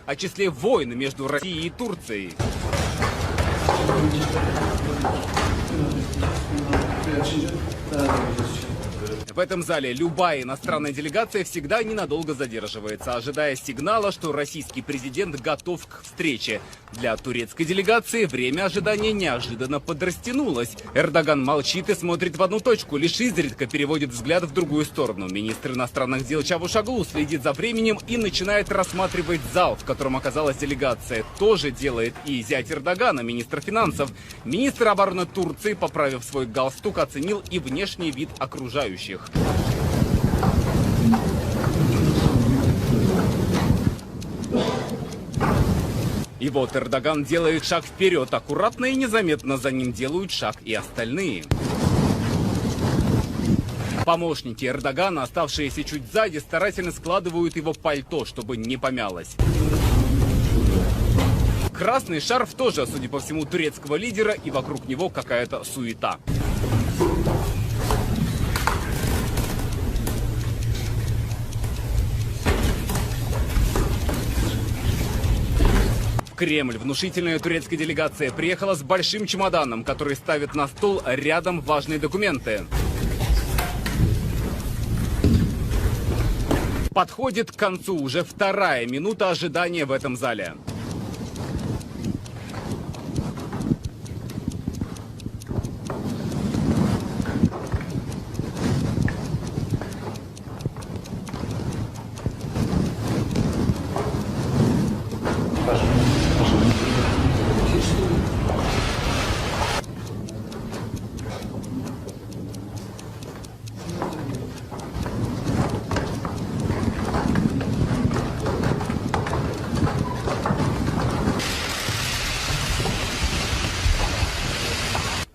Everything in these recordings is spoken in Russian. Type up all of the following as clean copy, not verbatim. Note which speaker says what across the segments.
Speaker 1: о числе войн между Россией и Турцией. В этом зале любая иностранная делегация всегда ненадолго задерживается, ожидая сигнала, что российский президент готов к встрече. Для турецкой делегации время ожидания неожиданно подрастянулось. Эрдоган молчит и смотрит в одну точку, лишь изредка переводит взгляд в другую сторону. Министр иностранных дел Чавушоглу следит за временем и начинает рассматривать зал, в котором оказалась делегация. Тоже делает и зять Эрдогана, министр финансов. Министр обороны Турции, поправив свой галстук, оценил и внешний вид окружающих. И вот Эрдоган делает шаг вперед, аккуратно и незаметно за ним делают шаг и остальные. Помощники Эрдогана, оставшиеся чуть сзади, старательно складывают его пальто, чтобы не помялось. Красный шарф тоже, судя по всему, турецкого лидера, и вокруг него какая-то суета. В Кремль внушительная турецкая делегация приехала с большим чемоданом, который ставит на стол рядом важные документы. Подходит к концу уже вторая минута ожидания в этом зале.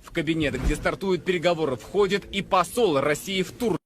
Speaker 1: В кабинет, где стартуют переговоры, входит и посол России в Турции.